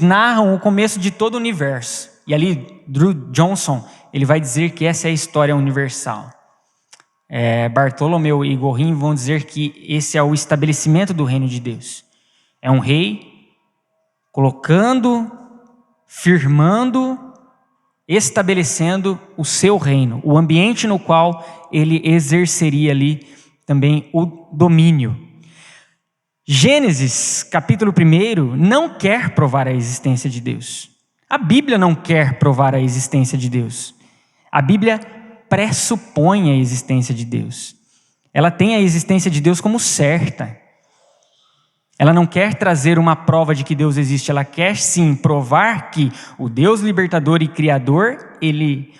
narram o começo de todo o universo. E ali, Drew Johnson, ele vai dizer que essa é a história universal. Bartolomeu e Gorin vão dizer que esse é o estabelecimento do reino de Deus. É um rei colocando, firmando, estabelecendo o seu reino, o ambiente no qual ele exerceria ali também o domínio. Gênesis, capítulo 1, não quer provar a existência de Deus. A Bíblia não quer provar a existência de Deus. A Bíblia pressupõe a existência de Deus. Ela tem a existência de Deus como certa. Ela não quer trazer uma prova de que Deus existe, ela quer sim provar que o Deus libertador e criador,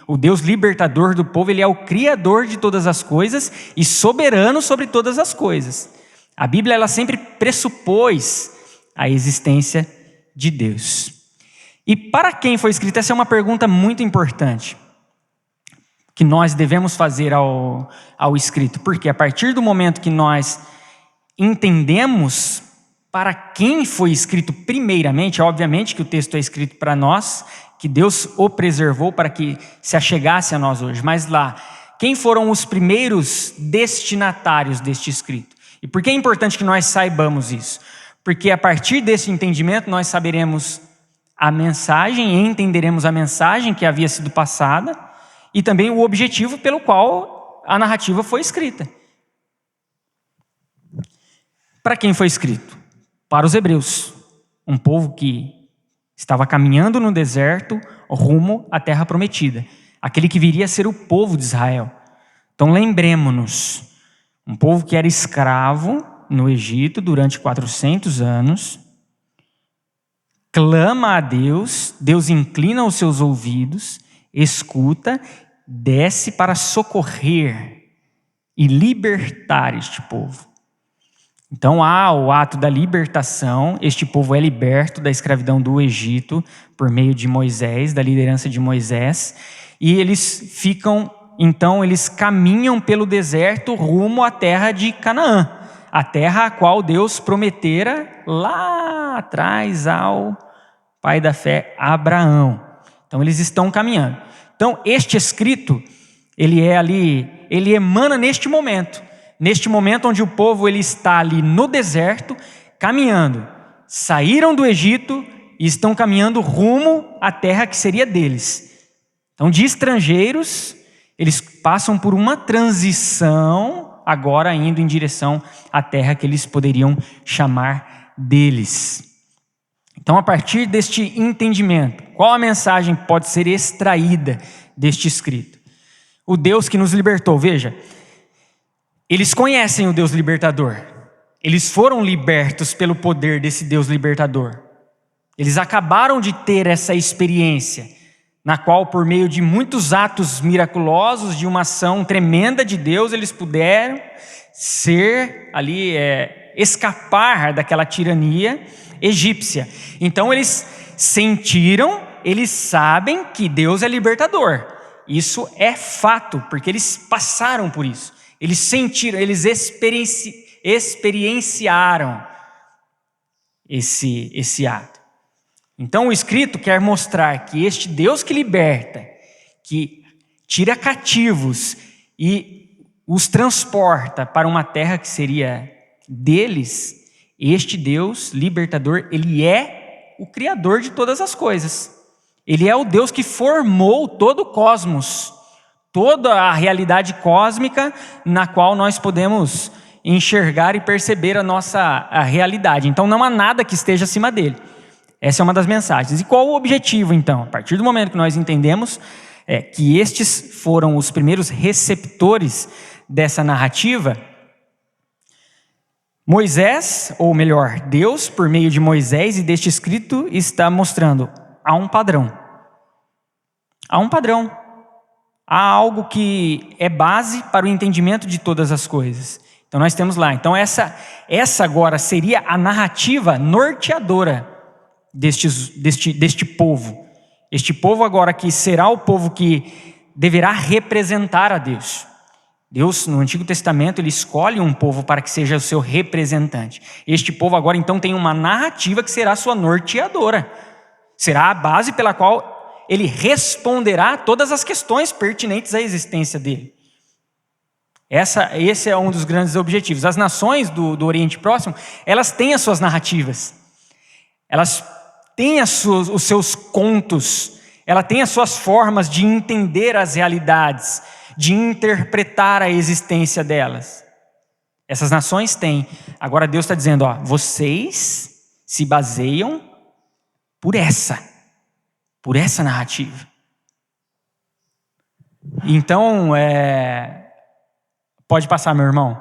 o Deus libertador do povo, ele é o criador de todas as coisas e soberano sobre todas as coisas. A Bíblia ela sempre pressupôs a existência de Deus. E para quem foi escrita? Essa é uma pergunta muito importante que nós devemos fazer ao escrito, porque a partir do momento que nós entendemos para quem foi escrito primeiramente, obviamente que o texto é escrito para nós, que Deus o preservou para que se achegasse a nós hoje, mas lá, quem foram os primeiros destinatários deste escrito? E por que é importante que nós saibamos isso? Porque a partir desse entendimento nós saberemos a mensagem, entenderemos a mensagem que havia sido passada e também o objetivo pelo qual a narrativa foi escrita. Para quem foi escrito? Para os hebreus, um povo que estava caminhando no deserto rumo à terra prometida, aquele que viria a ser o povo de Israel. Então lembremos-nos, um povo que era escravo no Egito durante 400 anos, clama a Deus, Deus inclina os seus ouvidos, escuta, desce para socorrer e libertar este povo. Então há o ato da libertação, este povo é liberto da escravidão do Egito por meio de Moisés, da liderança de Moisés, e eles caminham pelo deserto rumo à terra de Canaã, a terra a qual Deus prometera lá atrás ao pai da fé, Abraão. Então eles estão caminhando. Então este escrito, ele emana neste momento onde o povo ele está ali no deserto, caminhando. Saíram do Egito e estão caminhando rumo à terra que seria deles. Então, de estrangeiros, eles passam por uma transição, agora indo em direção à terra que eles poderiam chamar deles. Então, a partir deste entendimento, qual a mensagem pode ser extraída deste escrito? O Deus que nos libertou, veja, eles conhecem o Deus libertador. Eles foram libertos pelo poder desse Deus libertador. Eles acabaram de ter essa experiência, na qual, por meio de muitos atos miraculosos, de uma ação tremenda de Deus, eles puderam escapar daquela tirania egípcia. Então eles sentiram, eles sabem que Deus é libertador. Isso é fato, porque eles passaram por isso. Eles sentiram, eles experienciaram esse ato. Então o escrito quer mostrar que este Deus que liberta, que tira cativos e os transporta para uma terra que seria deles, este Deus libertador, ele é o criador de todas as coisas. Ele é o Deus que formou todo o cosmos, toda a realidade cósmica na qual nós podemos enxergar e perceber a realidade. Então não há nada que esteja acima dele. Essa é uma das mensagens. E qual o objetivo então? A partir do momento que nós entendemos que estes foram os primeiros receptores dessa narrativa, Moisés, ou melhor, Deus, por meio de Moisés e deste escrito, está mostrando, há um padrão. Há um padrão. Há algo que é base para o entendimento de todas as coisas. Então nós temos lá. Então essa agora seria a narrativa norteadora deste povo. Este povo agora que será o povo que deverá representar a Deus. Deus, no Antigo Testamento, ele escolhe um povo para que seja o seu representante. Este povo agora então tem uma narrativa que será sua norteadora. Será a base pela qual ele responderá todas as questões pertinentes à existência dele. Esse é um dos grandes objetivos. As nações do Oriente Próximo, elas têm as suas narrativas, elas têm os seus contos, ela tem as suas formas de entender as realidades, de interpretar a existência delas. Essas nações têm. Agora Deus está dizendo, vocês se baseiam por essa narrativa. Então, pode passar, meu irmão.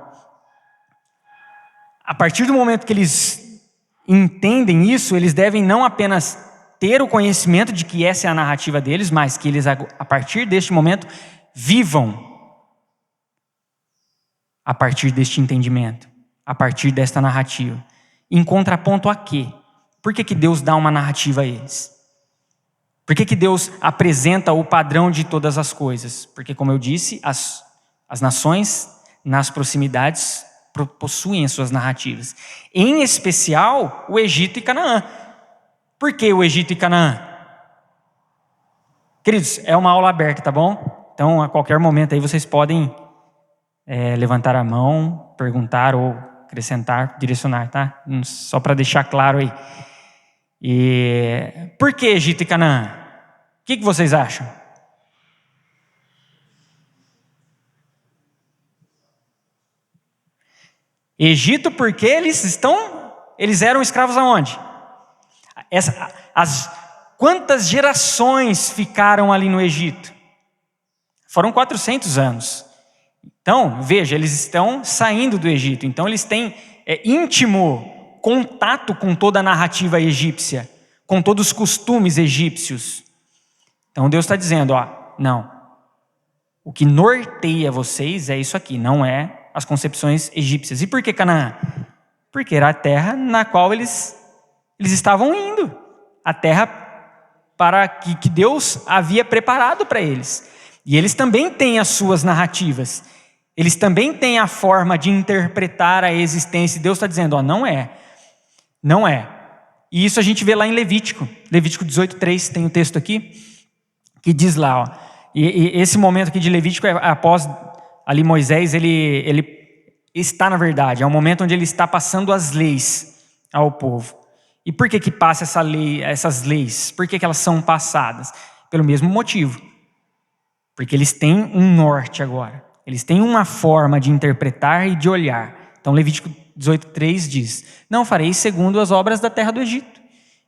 A partir do momento que eles entendem isso, eles devem não apenas ter o conhecimento de que essa é a narrativa deles, mas que eles, a partir deste momento, vivam a partir deste entendimento, a partir desta narrativa. Em contraponto a quê? Por que Deus dá uma narrativa a eles? Por que Deus apresenta o padrão de todas as coisas? Porque, como eu disse, as nações nas proximidades possuem as suas narrativas. Em especial, o Egito e Canaã. Por que o Egito e Canaã? Queridos, é uma aula aberta, tá bom? Então, a qualquer momento aí vocês podem levantar a mão, perguntar ou acrescentar, direcionar, tá? Só para deixar claro aí. E por que Egito e Canaã? O que vocês acham? Egito, porque eles eram escravos aonde? Quantas gerações ficaram ali no Egito? Foram 400 anos. Então, veja, eles estão saindo do Egito. Então, eles têm íntimo contato com toda a narrativa egípcia, com todos os costumes egípcios. Então, Deus está dizendo, não. O que norteia vocês é isso aqui, não é as concepções egípcias. E por que Canaã? Porque era a terra na qual eles estavam indo. A terra para que Deus havia preparado para eles. E eles também têm as suas narrativas. Eles também têm a forma de interpretar a existência. E Deus está dizendo, não é. Não é. E isso a gente vê lá em Levítico. Levítico 18:3, tem o texto aqui, que diz lá, e esse momento aqui de Levítico é após ali Moisés, ele está na verdade, é um momento onde ele está passando as leis ao povo. E por que passa essas leis? Por que elas são passadas? Pelo mesmo motivo. Porque eles têm um norte agora. Eles têm uma forma de interpretar e de olhar. Então Levítico 18:3 diz, não fareis segundo as obras da terra do Egito,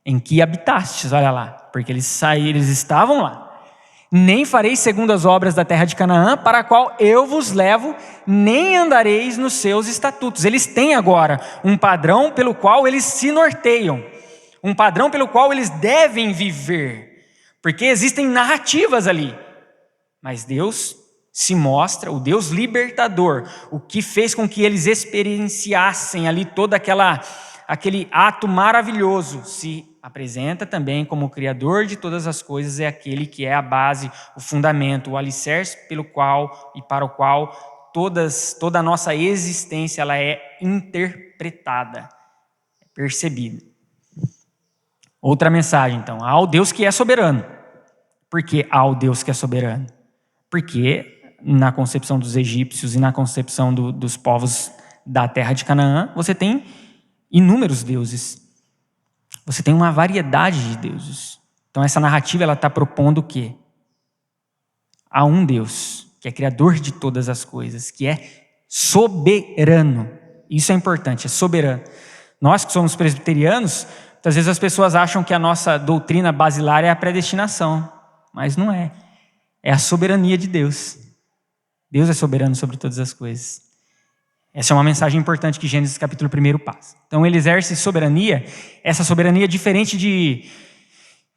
em que habitastes, olha lá, porque eles estavam lá. Nem fareis segundo as obras da terra de Canaã, para a qual eu vos levo, nem andareis nos seus estatutos. Eles têm agora um padrão pelo qual eles se norteiam, um padrão pelo qual eles devem viver, porque existem narrativas ali. Mas Deus se mostra, o Deus libertador, o que fez com que eles experienciassem ali todo aquele ato maravilhoso, se apresenta também como o Criador de todas as coisas, é aquele que é a base, o fundamento, o alicerce pelo qual e para o qual toda a nossa existência ela é interpretada, percebida. Outra mensagem, então, ao Deus que é soberano. Por que ao Deus que é soberano? Porque na concepção dos egípcios e na concepção dos povos da terra de Canaã, você tem inúmeros deuses. Você tem uma variedade de deuses. Então essa narrativa ela está propondo o quê? Há um Deus, que é criador de todas as coisas, que é soberano. Isso é importante, é soberano. Nós que somos presbiterianos, muitas vezes as pessoas acham que a nossa doutrina basilar é a predestinação, mas não é. É a soberania de Deus. Deus é soberano sobre todas as coisas. Essa é uma mensagem importante que Gênesis capítulo 1 passa. Então ele exerce soberania, essa soberania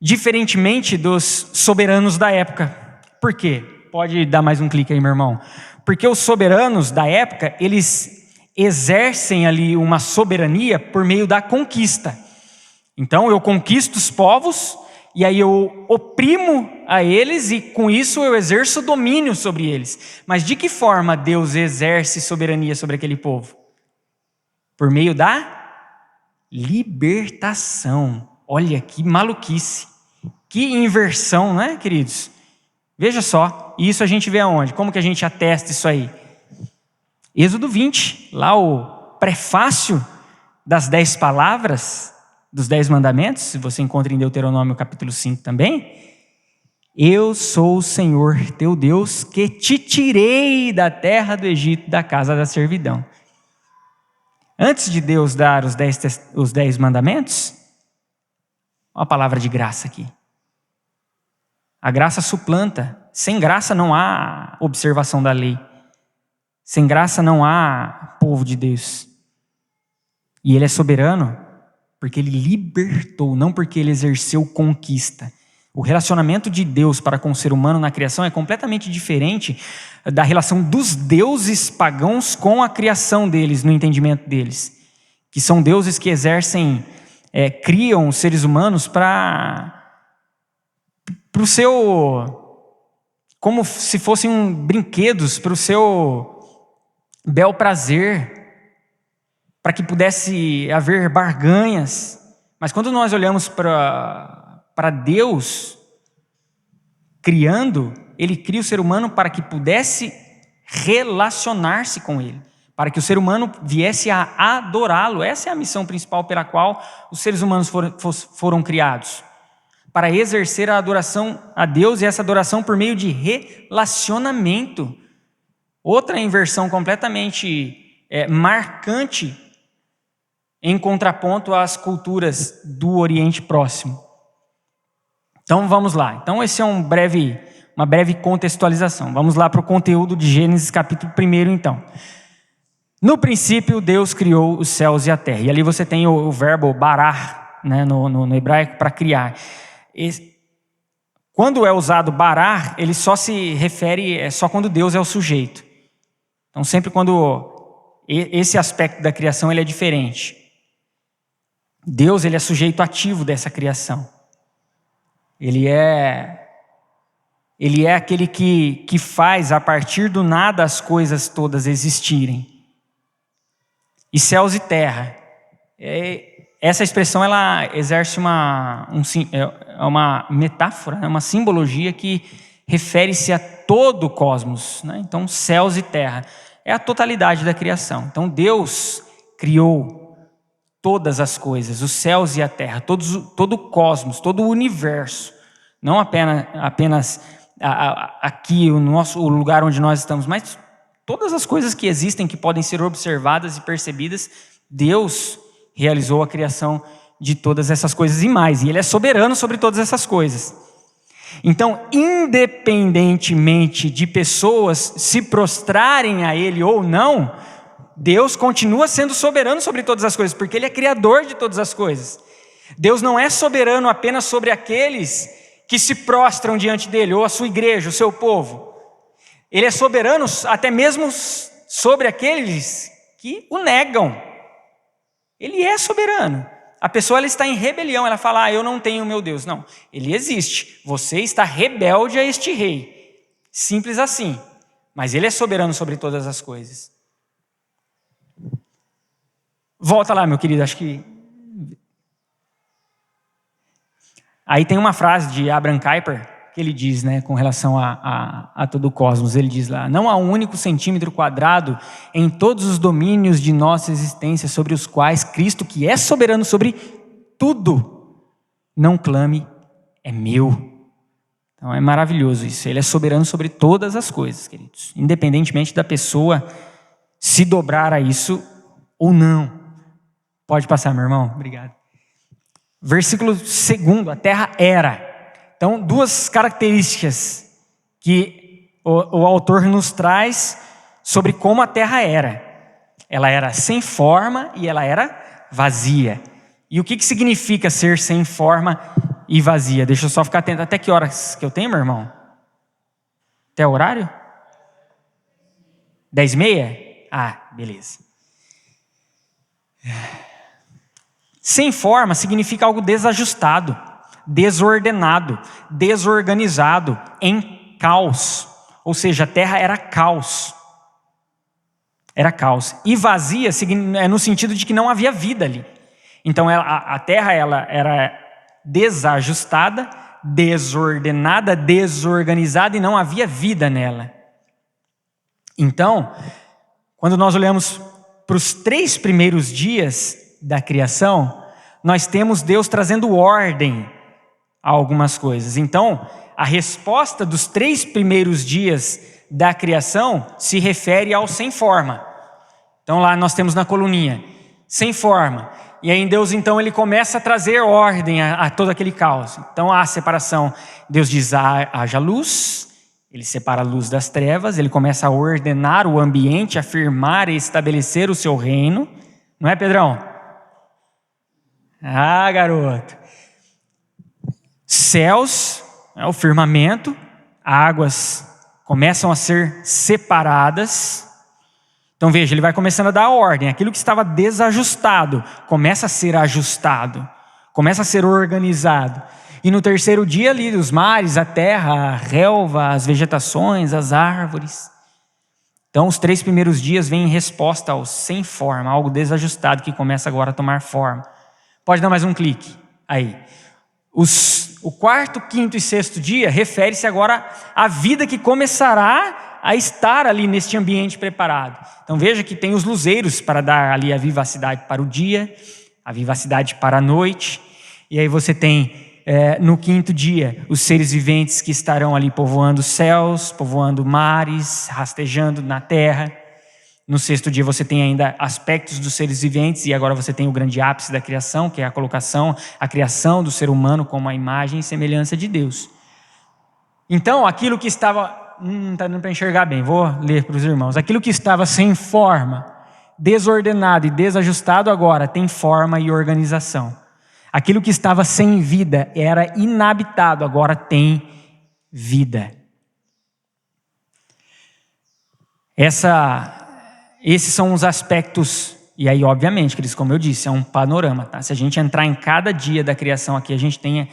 diferentemente dos soberanos da época. Por quê? Pode dar mais um clique aí, meu irmão. Porque os soberanos da época, eles exercem ali uma soberania por meio da conquista. Então eu conquisto os povos, e aí eu oprimo a eles e com isso eu exerço domínio sobre eles. Mas de que forma Deus exerce soberania sobre aquele povo? Por meio da libertação. Olha que maluquice. Que inversão, não é, queridos? Veja só, e isso a gente vê aonde? Como que a gente atesta isso aí? Êxodo 20, lá o prefácio das 10 palavras, dos 10 mandamentos, se você encontra em Deuteronômio capítulo 5 também. Eu sou o Senhor teu Deus, que te tirei da terra do Egito, da casa da servidão. Antes de Deus dar os 10 mandamentos, uma palavra de graça aqui. A graça suplanta. Sem graça não há observação da lei. Sem graça não há povo de Deus. E Ele é soberano porque Ele libertou, não porque Ele exerceu conquista. O relacionamento de Deus para com o ser humano na criação é completamente diferente da relação dos deuses pagãos com a criação deles, no entendimento deles. Que são deuses que criam os seres humanos para o seu, como se fossem brinquedos, para o seu bel prazer, para que pudesse haver barganhas. Mas quando nós olhamos para Deus criando, Ele cria o ser humano para que pudesse relacionar-se com Ele, para que o ser humano viesse a adorá-lo. Essa é a missão principal pela qual os seres humanos foram criados, para exercer a adoração a Deus, e essa adoração por meio de relacionamento. Outra inversão completamente marcante em contraponto às culturas do Oriente Próximo. Então vamos lá. Então esse é uma breve contextualização. Vamos lá para o conteúdo de Gênesis capítulo 1 então. No princípio Deus criou os céus e a terra. E ali você tem o verbo barar, né, no hebraico, para criar. Quando é usado barar, ele só se refere, só quando Deus é o sujeito. Então sempre quando esse aspecto da criação ele é diferente. Deus ele é sujeito ativo dessa criação. Ele é aquele que faz a partir do nada as coisas todas existirem. E céus e terra. Essa expressão ela exerce uma metáfora, uma simbologia que refere-se a todo o cosmos, né? Então céus e terra é a totalidade da criação. Então Deus criou todas as coisas, os céus e a terra, todo o cosmos, todo o universo, não apenas aqui o lugar onde nós estamos, mas todas as coisas que existem, que podem ser observadas e percebidas. Deus realizou a criação de todas essas coisas e mais, e Ele é soberano sobre todas essas coisas. Então, independentemente de pessoas se prostrarem a Ele ou não, Deus continua sendo soberano sobre todas as coisas, porque Ele é criador de todas as coisas. Deus não é soberano apenas sobre aqueles que se prostram diante dEle, ou a sua igreja, o seu povo. Ele é soberano até mesmo sobre aqueles que o negam. Ele é soberano. A pessoa ela está em rebelião, ela fala, eu não tenho meu Deus. Não, Ele existe. Você está rebelde a este rei. Simples assim. Mas Ele é soberano sobre todas as coisas. Volta lá, meu querido, acho que... Aí tem uma frase de Abraham Kuyper, que ele diz, né, com relação a todo o cosmos. Ele diz lá, não há um único centímetro quadrado em todos os domínios de nossa existência sobre os quais Cristo, que é soberano sobre tudo, não clame, é meu. Então é maravilhoso isso. Ele é soberano sobre todas as coisas, queridos, independentemente da pessoa se dobrar a isso ou não. Pode passar, meu irmão. Obrigado. Versículo 2, a terra era. Então, duas características que o autor nos traz sobre como a terra era. Ela era sem forma e ela era vazia. E o que significa ser sem forma e vazia? Deixa eu só ficar atento. Até que horas que eu tenho, meu irmão? Até o horário? 10h30? Ah, beleza. Sem forma significa algo desajustado, desordenado, desorganizado, em caos. Ou seja, a terra era caos. Era caos. E vazia é no sentido de que não havia vida ali. Então a terra ela era desajustada, desordenada, desorganizada e não havia vida nela. Então, quando nós olhamos para os 3 primeiros dias da criação, nós temos Deus trazendo ordem a algumas coisas. Então, a resposta dos 3 primeiros dias da criação se refere ao sem forma. Então lá nós temos na coluninha, sem forma. E aí Deus então ele começa a trazer ordem a todo aquele caos. Então há a separação. Deus diz, haja luz. Ele separa a luz das trevas. Ele começa a ordenar o ambiente, afirmar e estabelecer o seu reino. Não é, Pedrão? Ah, garoto. Céus, o firmamento, águas começam a ser separadas. Então veja, ele vai começando a dar ordem. Aquilo que estava desajustado começa a ser ajustado, começa a ser organizado. E no 3º dia ali, os mares, a terra, a relva, as vegetações, as árvores. Então os 3 primeiros dias vêm em resposta ao sem forma, algo desajustado que começa agora a tomar forma. Pode dar mais um clique aí. O 4º, 5º e 6º dia refere-se agora à vida que começará a estar ali neste ambiente preparado. Então veja que tem os luzeiros para dar ali a vivacidade para o dia, a vivacidade para a noite. E aí você tem no 5º dia os seres viventes que estarão ali povoando os céus, povoando mares, rastejando na terra. No 6º dia você tem ainda aspectos dos seres viventes, e agora você tem o grande ápice da criação, que é a criação do ser humano como a imagem e semelhança de Deus. Então, aquilo que estava... Não está dando para enxergar bem, vou ler para os irmãos. Aquilo que estava sem forma, desordenado e desajustado, agora tem forma e organização. Aquilo que estava sem vida, era inabitado, agora tem vida. Esses são os aspectos, e aí obviamente, queridos, como eu disse, é um panorama, tá? Se a gente entrar em cada dia da criação aqui, a gente tem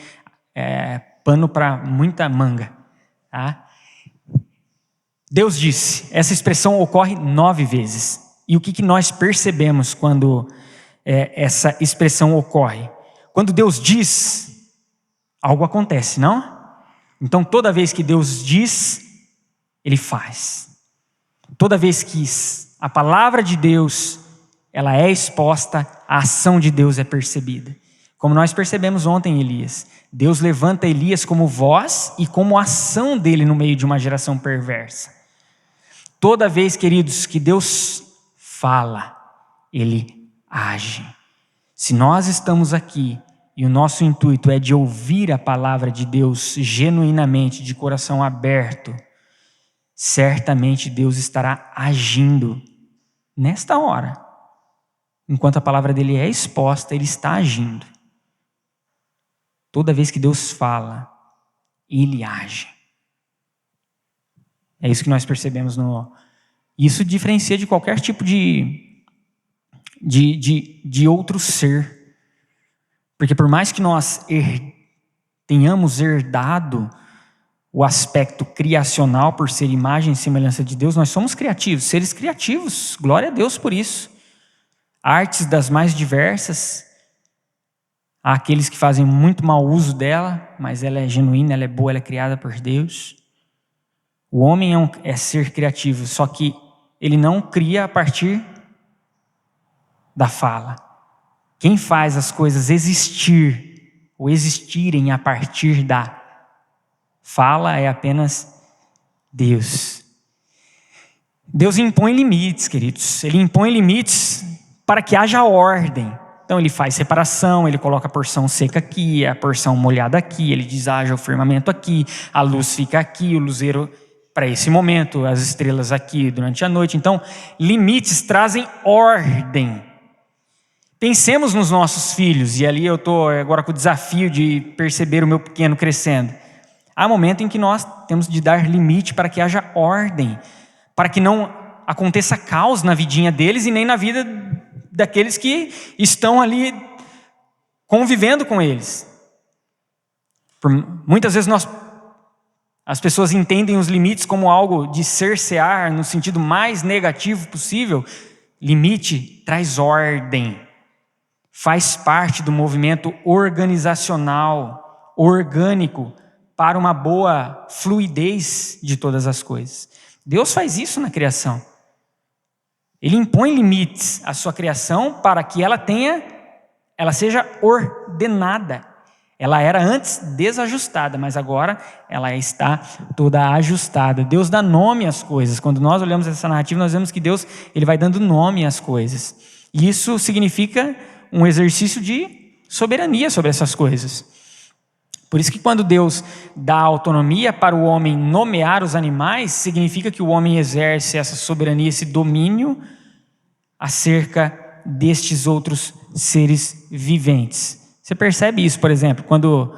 pano para muita manga, tá? Deus disse, essa expressão ocorre 9 vezes. E o que nós percebemos quando essa expressão ocorre? Quando Deus diz, algo acontece, não? Então toda vez que Deus diz, Ele faz. Toda vez que a palavra de Deus ela é exposta, a ação de Deus é percebida. Como nós percebemos ontem em Elias, Deus levanta Elias como voz e como ação dele no meio de uma geração perversa. Toda vez, queridos, que Deus fala, Ele age. Se nós estamos aqui e o nosso intuito é de ouvir a palavra de Deus genuinamente, de coração aberto, certamente Deus estará agindo nesta hora. Enquanto a palavra dele é exposta, Ele está agindo. Toda vez que Deus fala, Ele age. É isso que nós percebemos Isso diferencia de qualquer tipo de outro ser. Porque por mais que nós tenhamos herdado o aspecto criacional por ser imagem e semelhança de Deus, nós somos criativos, seres criativos. Glória a Deus por isso. Artes das mais diversas. Há aqueles que fazem muito mau uso dela, mas ela é genuína, ela é boa, ela é criada por Deus. O homem é ser criativo, só que ele não cria a partir da fala. Quem faz as coisas existir ou existirem a partir da fala é apenas Deus. Deus impõe limites, queridos. Ele impõe limites para que haja ordem. Então ele faz separação, ele coloca a porção seca aqui, a porção molhada aqui, ele diz haja o firmamento aqui, a luz fica aqui, o luzeiro para esse momento, as estrelas aqui durante a noite. Então, limites trazem ordem. Pensemos nos nossos filhos, e ali eu estou agora com o desafio de perceber o meu pequeno crescendo. Há momento em que nós temos de dar limite para que haja ordem, para que não aconteça caos na vidinha deles e nem na vida daqueles que estão ali convivendo com eles. Muitas vezes as pessoas entendem os limites como algo de cercear no sentido mais negativo possível. Limite traz ordem, faz parte do movimento organizacional, orgânico para uma boa fluidez de todas as coisas. Deus faz isso na criação. Ele impõe limites à sua criação para que ela seja ordenada. Ela era antes desajustada, mas agora ela está toda ajustada. Deus dá nome às coisas. Quando nós olhamos essa narrativa, nós vemos que Deus ele vai dando nome às coisas. E isso significa um exercício de soberania sobre essas coisas. Por isso que quando Deus dá autonomia para o homem nomear os animais, significa que o homem exerce essa soberania, esse domínio acerca destes outros seres viventes. Você percebe isso, por exemplo, quando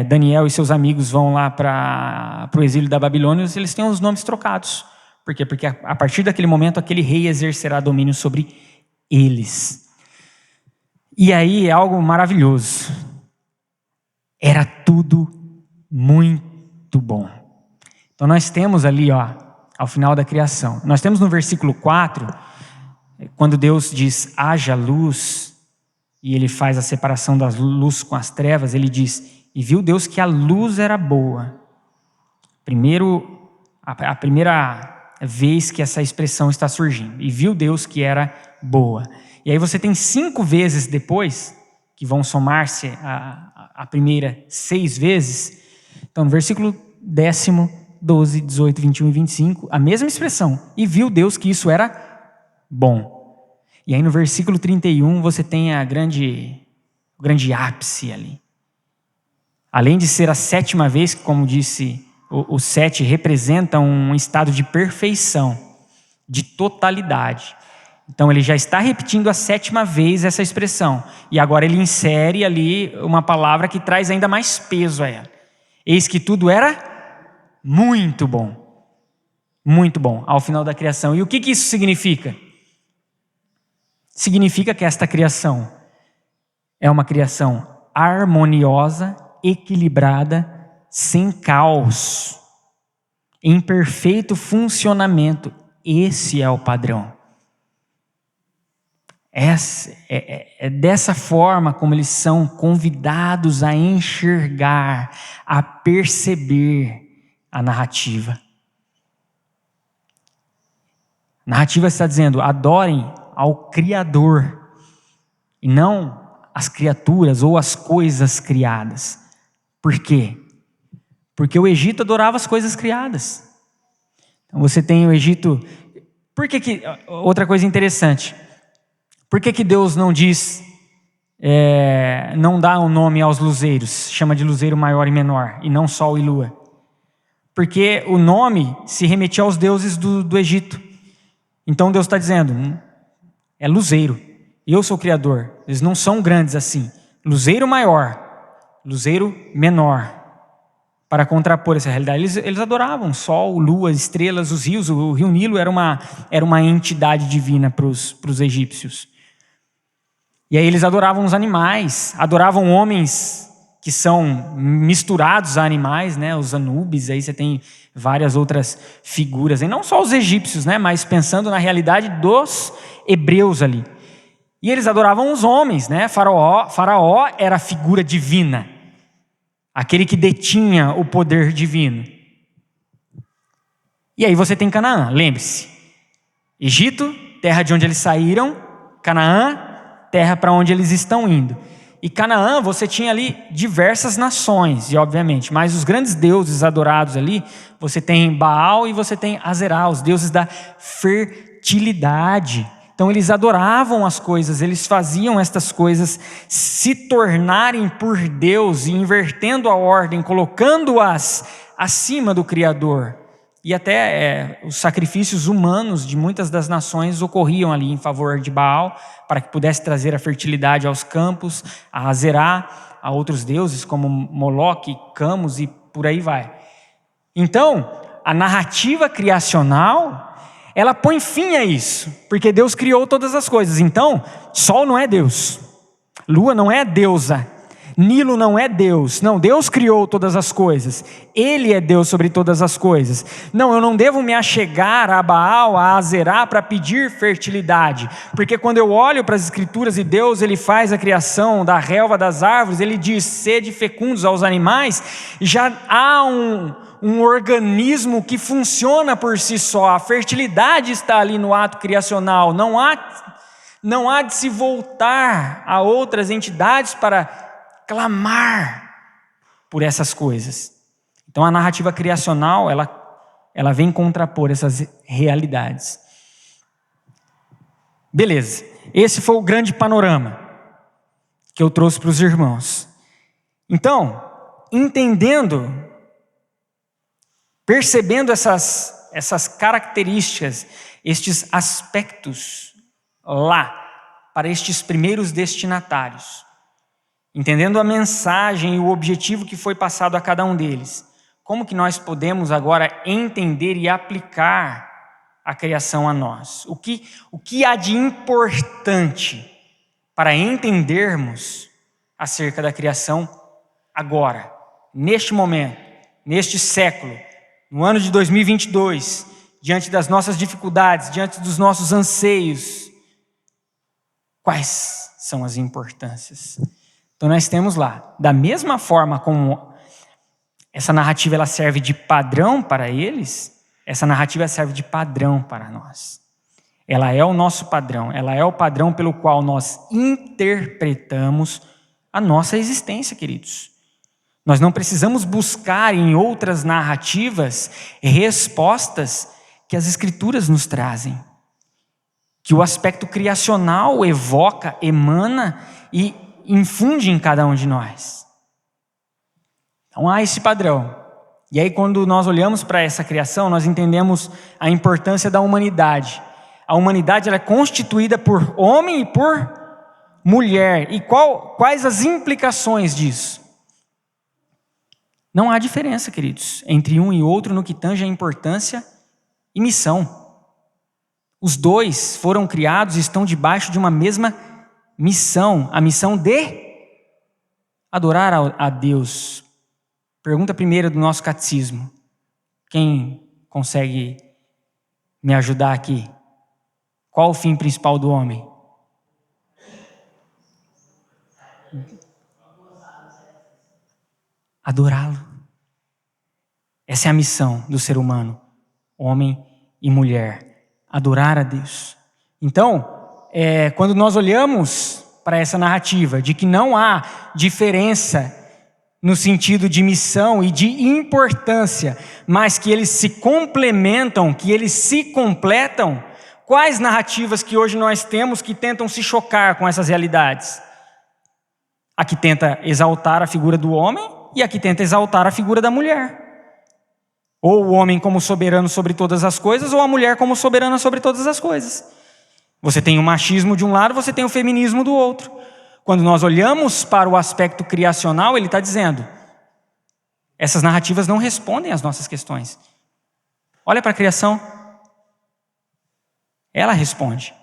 Daniel e seus amigos vão lá para o exílio da Babilônia, eles têm os nomes trocados. Por quê? Porque a partir daquele momento, aquele rei exercerá domínio sobre eles. E aí é algo maravilhoso. Era tudo muito bom. Então nós temos ali, ao final da criação, nós temos no versículo 4, quando Deus diz, haja luz, e ele faz a separação da luz com as trevas, ele diz, e viu Deus que a luz era boa. A primeira vez que essa expressão está surgindo, e viu Deus que era boa. E aí você tem 5 vezes depois, que vão somar-se a primeira 6 vezes. Então no versículo 10, 12, 18, 21 e 25, a mesma expressão, e viu Deus que isso era bom. E aí no versículo 31 você tem o grande ápice ali. Além de ser a 7ª vez, que como disse, o 7 representa um estado de perfeição, de totalidade. Então ele já está repetindo a 7ª vez essa expressão. E agora ele insere ali uma palavra que traz ainda mais peso a ela. Eis que tudo era muito bom. Muito bom, ao final da criação. E o que isso significa? Significa que esta criação é uma criação harmoniosa, equilibrada, sem caos, em perfeito funcionamento. Esse é o padrão. É dessa forma como eles são convidados a enxergar, a perceber a narrativa. A narrativa está dizendo, adorem ao Criador, e não as criaturas ou as coisas criadas. Por quê? Porque o Egito adorava as coisas criadas. Então você tem o Egito... Outra coisa interessante... Por que Deus não diz, não dá um nome aos luzeiros, chama de luzeiro maior e menor, e não sol e lua? Porque o nome se remetia aos deuses do Egito. Então Deus está dizendo, é luzeiro, eu sou o Criador, eles não são grandes assim. Luzeiro maior, luzeiro menor, para contrapor essa realidade. Eles adoravam sol, lua, estrelas, os rios. O rio Nilo era uma entidade divina para os egípcios. E aí eles adoravam os animais, adoravam homens que são misturados a animais, né? Os Anubis, aí você tem várias outras figuras, e não só os egípcios, né? Mas pensando na realidade dos hebreus ali. E eles adoravam os homens, né? Faraó era a figura divina, aquele que detinha o poder divino. E aí você tem Canaã, lembre-se, Egito, terra de onde eles saíram, Canaã, terra para onde eles estão indo. E Canaã, você tinha ali diversas nações, e obviamente, mas os grandes deuses adorados ali, você tem Baal e você tem Azerá, os deuses da fertilidade. Então eles adoravam as coisas, eles faziam estas coisas se tornarem por Deus, e invertendo a ordem, colocando-as acima do Criador. E até os sacrifícios humanos de muitas das nações ocorriam ali em favor de Baal, para que pudesse trazer a fertilidade aos campos, a Azerá, a outros deuses como Moloque, Camus e por aí vai. Então, a narrativa criacional, ela põe fim a isso, porque Deus criou todas as coisas. Então, sol não é Deus, lua não é deusa, Nilo não é Deus. Não, Deus criou todas as coisas. Ele é Deus sobre todas as coisas. Não, eu não devo me achegar a Baal, a Azerá, para pedir fertilidade. Porque quando eu olho para as Escrituras e Deus ele faz a criação da relva, das árvores, ele diz, sede fecundos aos animais, já há um organismo que funciona por si só. A fertilidade está ali no ato criacional. Não há de se voltar a outras entidades para clamar por essas coisas. Então a narrativa criacional, ela vem contrapor essas realidades. Beleza, esse foi o grande panorama que eu trouxe para os irmãos. Então, percebendo essas características, estes aspectos lá, para estes primeiros destinatários, entendendo a mensagem e o objetivo que foi passado a cada um deles, como que nós podemos agora entender e aplicar a criação a nós? O que há de importante para entendermos acerca da criação agora, neste momento, neste século, no ano de 2022, diante das nossas dificuldades, diante dos nossos anseios? Quais são as importâncias? Então nós temos lá, da mesma forma como essa narrativa ela serve de padrão para eles, essa narrativa serve de padrão para nós. Ela é o nosso padrão, ela é o padrão pelo qual nós interpretamos a nossa existência, queridos. Nós não precisamos buscar em outras narrativas respostas que as Escrituras nos trazem, que o aspecto criacional evoca, emana e infunde em cada um de nós. Então há esse padrão. E aí quando nós olhamos para essa criação, nós entendemos a importância da humanidade. A humanidade ela é constituída por homem e por mulher. E quais as implicações disso? Não há diferença, queridos, entre um e outro no que tange a importância e missão. Os dois foram criados e estão debaixo de uma mesma missão, a missão de adorar a Deus. Pergunta primeira do nosso catecismo. Quem consegue me ajudar aqui? Qual o fim principal do homem? Adorá-lo. Essa é a missão do ser humano, homem e mulher, adorar a Deus. Então, quando nós olhamos para essa narrativa de que não há diferença no sentido de missão e de importância, mas que eles se complementam, que eles se completam, quais narrativas que hoje nós temos que tentam se chocar com essas realidades? A que tenta exaltar a figura do homem e a que tenta exaltar a figura da mulher. Ou o homem como soberano sobre todas as coisas, ou a mulher como soberana sobre todas as coisas. Você tem o machismo de um lado, você tem o feminismo do outro. Quando nós olhamos para o aspecto criacional, ele está dizendo, essas narrativas não respondem às nossas questões. Olha para a criação. Ela responde.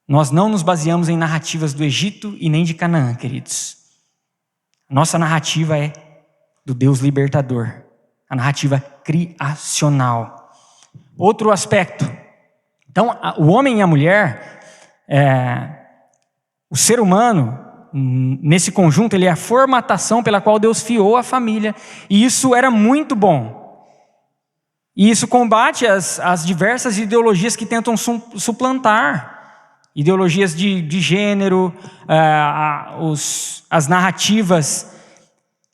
Nós não nos baseamos em narrativas do Egito e nem de Canaã, queridos. Nossa narrativa é do Deus libertador. A narrativa criacional. Outro aspecto. Então, o homem e a mulher, o ser humano, nesse conjunto, ele é a formatação pela qual Deus fiou a família. E isso era muito bom. E isso combate as diversas ideologias que tentam suplantar. Ideologias de gênero, as narrativas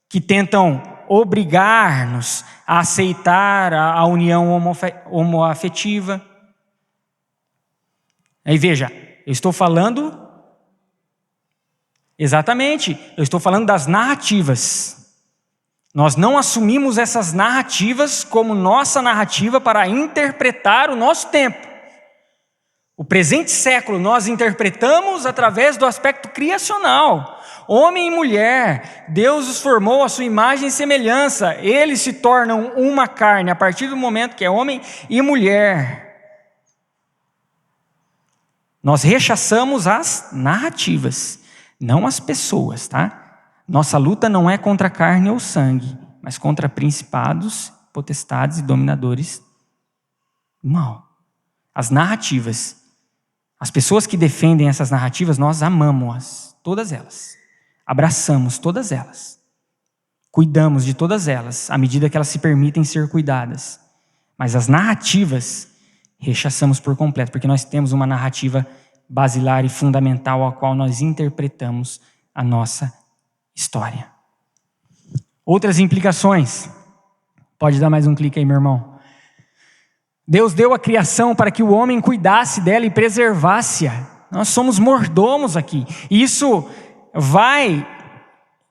que tentam obrigar-nos a aceitar a união homoafetiva. Aí veja, eu estou falando... Exatamente, eu estou falando das narrativas. Nós não assumimos essas narrativas como nossa narrativa para interpretar o nosso tempo. O presente século nós interpretamos através do aspecto criacional. Homem e mulher, Deus os formou à sua imagem e semelhança. Eles se tornam uma carne a partir do momento que é homem e mulher. Nós rechaçamos as narrativas. não as pessoas, tá? Nossa luta não é contra carne ou sangue, mas contra principados, potestades e dominadores do mal. As narrativas, as pessoas que defendem essas narrativas, nós amamos-as, todas elas. Abraçamos todas elas. Cuidamos de todas elas, à medida que elas se permitem ser cuidadas. Mas as narrativas, rechaçamos por completo, porque nós temos uma narrativa basilar e fundamental a qual nós interpretamos a nossa história. Outras implicações. Pode dar mais um clique aí, meu irmão. Deus deu a criação para que o homem cuidasse dela e preservasse-a. Nós somos mordomos aqui. E isso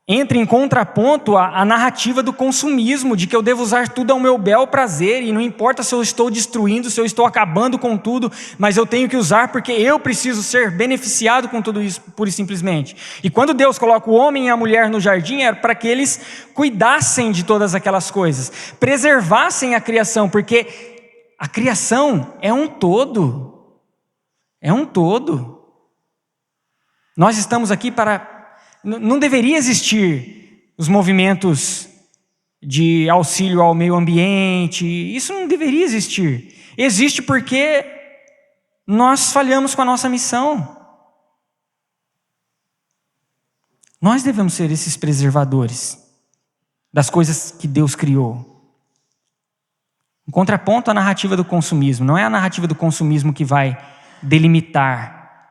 entra em contraponto à narrativa do consumismo, de que eu devo usar tudo ao meu bel prazer, e não importa se eu estou destruindo, se eu estou acabando com tudo, mas eu tenho que usar porque eu preciso ser beneficiado com tudo isso, pura e simplesmente. E quando Deus coloca o homem e a mulher no jardim, era para que eles cuidassem de todas aquelas coisas, preservassem a criação, porque a criação é um todo. É um todo. Nós estamos aqui para... Não deveria existir os movimentos de auxílio ao meio ambiente, isso não deveria existir. Existe porque nós falhamos com a nossa missão. Nós devemos ser esses preservadores das coisas que Deus criou. Em contraponto à narrativa do consumismo, não é a narrativa do consumismo que vai delinear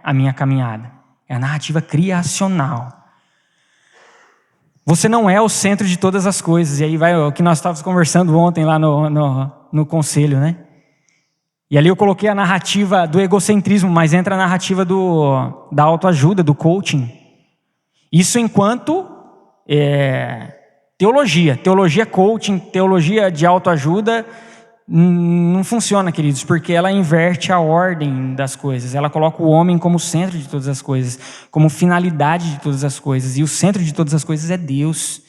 a minha caminhada. É a narrativa criacional. Você não é o centro de todas as coisas. E aí vai o que nós estávamos conversando ontem lá no conselho, né? E ali eu coloquei a narrativa do egocentrismo, mas entra a narrativa da autoajuda, do coaching. Isso enquanto teologia coaching, teologia de autoajuda, não funciona, queridos, porque ela inverte a ordem das coisas. Ela coloca o homem como centro de todas as coisas, como finalidade de todas as coisas. E o centro de todas as coisas é Deus.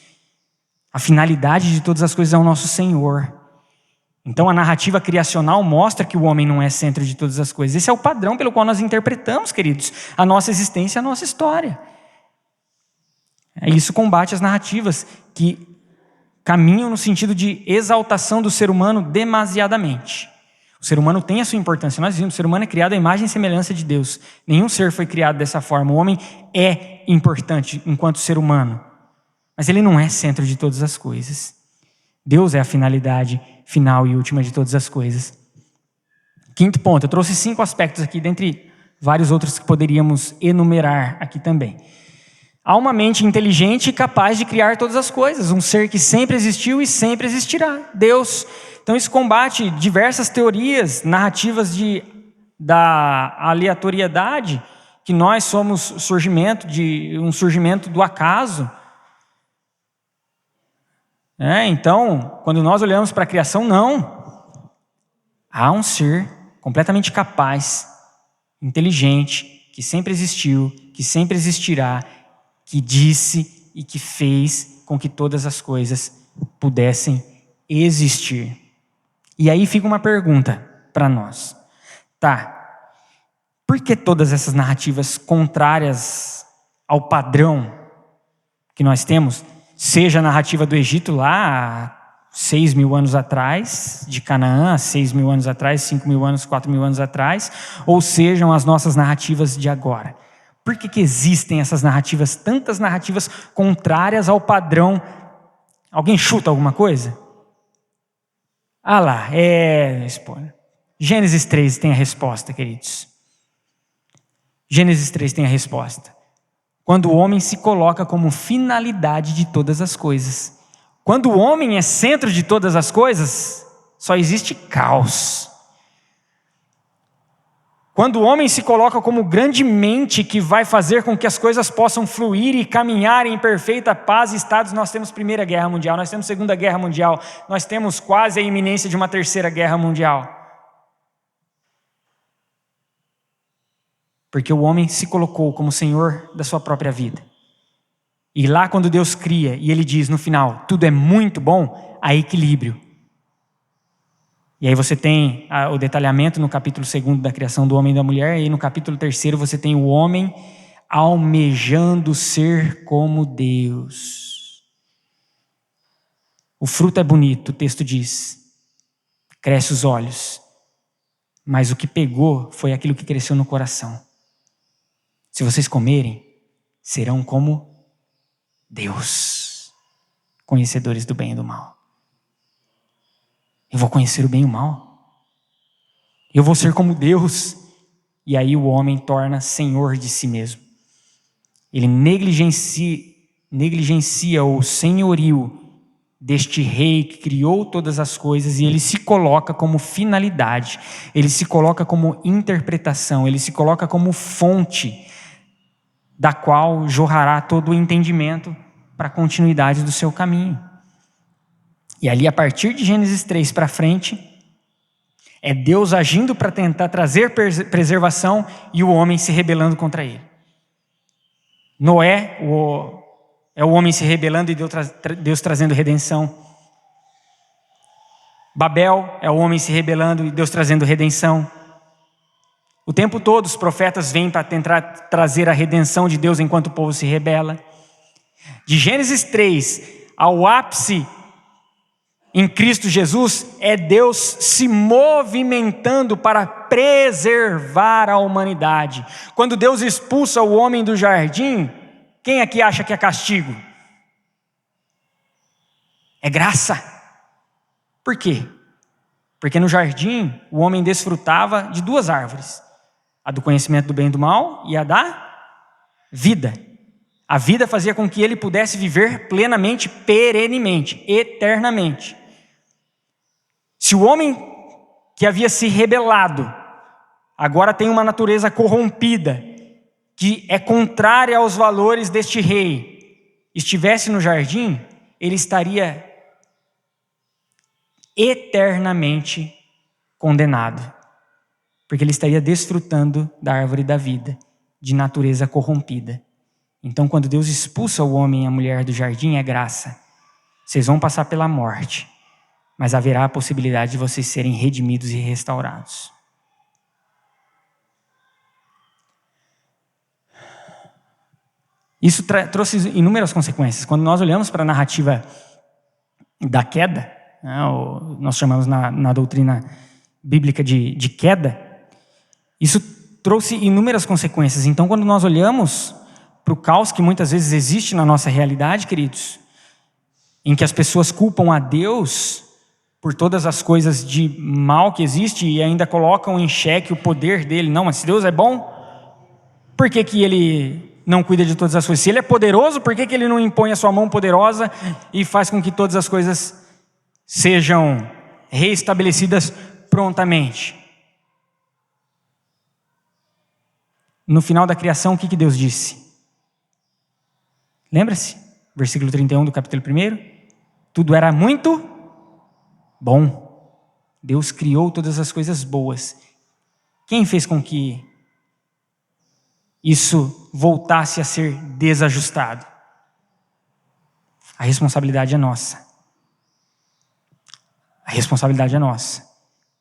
A finalidade de todas as coisas é o nosso Senhor. Então a narrativa criacional mostra que o homem não é centro de todas as coisas. Esse é o padrão pelo qual nós interpretamos, queridos, a nossa existência, a nossa história. Isso combate as narrativas que caminham no sentido de exaltação do ser humano demasiadamente. O ser humano tem a sua importância. Nós vimos, o ser humano é criado à imagem e semelhança de Deus. Nenhum ser foi criado dessa forma. O homem é importante enquanto ser humano, mas ele não é centro de todas as coisas. Deus é a finalidade final e última de todas as coisas. Quinto ponto, eu trouxe 5 aspectos aqui, dentre vários outros que poderíamos enumerar aqui também. Há uma mente inteligente e capaz de criar todas as coisas, um ser que sempre existiu e sempre existirá, Deus. Então isso combate diversas teorias, narrativas da aleatoriedade, que nós somos um surgimento do acaso. Então, quando nós olhamos para a criação, não. Há um ser completamente capaz, inteligente, que sempre existiu, que sempre existirá, que disse e que fez com que todas as coisas pudessem existir. E aí fica uma pergunta para nós. Por que todas essas narrativas contrárias ao padrão que nós temos, seja a narrativa do Egito lá há 6.000 anos atrás, de Canaã há 6.000 anos atrás, 5.000 anos, 4.000 anos atrás, ou sejam as nossas narrativas de agora? Por que existem essas narrativas, tantas narrativas contrárias ao padrão? Alguém chuta alguma coisa? Gênesis 3 tem a resposta, queridos. Gênesis 3 tem a resposta. Quando o homem se coloca como finalidade de todas as coisas. Quando o homem é centro de todas as coisas, só existe caos. Quando o homem se coloca como grande mente que vai fazer com que as coisas possam fluir e caminhar em perfeita paz e estados, nós temos Primeira Guerra Mundial, nós temos Segunda Guerra Mundial, nós temos quase a iminência de uma Terceira Guerra Mundial. Porque o homem se colocou como senhor da sua própria vida. E lá quando Deus cria, e Ele diz no final, tudo é muito bom, há equilíbrio. E aí você tem o detalhamento no capítulo 2 da criação do homem e da mulher, e aí no capítulo 3 você tem o homem almejando ser como Deus. O fruto é bonito, o texto diz, cresce os olhos, mas o que pegou foi aquilo que cresceu no coração. Se vocês comerem, serão como Deus, conhecedores do bem e do mal. Eu vou conhecer o bem e o mal. Eu vou ser como Deus. E aí o homem torna senhor de si mesmo. Ele negligencia o senhorio deste rei que criou todas as coisas, e ele se coloca como finalidade, ele se coloca como interpretação, ele se coloca como fonte da qual jorrará todo o entendimento para a continuidade do seu caminho. E ali, a partir de Gênesis 3 para frente, é Deus agindo para tentar trazer preservação e o homem se rebelando contra ele. Noé é o homem se rebelando e Deus trazendo redenção. Babel é o homem se rebelando e Deus trazendo redenção. O tempo todo os profetas vêm para tentar trazer a redenção de Deus enquanto o povo se rebela. De Gênesis 3 ao ápice em Cristo Jesus, é Deus se movimentando para preservar a humanidade. Quando Deus expulsa o homem do jardim, quem aqui acha que é castigo? É graça. Por quê? Porque no jardim o homem desfrutava de duas árvores: a do conhecimento do bem e do mal e a da vida. A vida fazia com que ele pudesse viver plenamente, perenemente, eternamente. Se o homem que havia se rebelado agora tem uma natureza corrompida, que é contrária aos valores deste rei, estivesse no jardim, ele estaria eternamente condenado, porque ele estaria desfrutando da árvore da vida, de natureza corrompida. Então, quando Deus expulsa o homem e a mulher do jardim, é graça. Vocês vão passar pela morte, mas haverá a possibilidade de vocês serem redimidos e restaurados. Isso trouxe inúmeras consequências. Quando nós olhamos para a narrativa da queda, né, nós chamamos na doutrina bíblica de queda, isso trouxe inúmeras consequências. Então, quando nós olhamos para o caos que muitas vezes existe na nossa realidade, queridos, em que as pessoas culpam a Deus por todas as coisas de mal que existe e ainda colocam em xeque o poder dele. Não, mas se Deus é bom, por que ele não cuida de todas as coisas? Se ele é poderoso, por que ele não impõe a sua mão poderosa e faz com que todas as coisas sejam reestabelecidas prontamente? No final da criação, o que Deus disse? Lembra-se? Versículo 31 do capítulo 1. Tudo era muito bom. Deus criou todas as coisas boas. Quem fez com que isso voltasse a ser desajustado? A responsabilidade é nossa. A responsabilidade é nossa.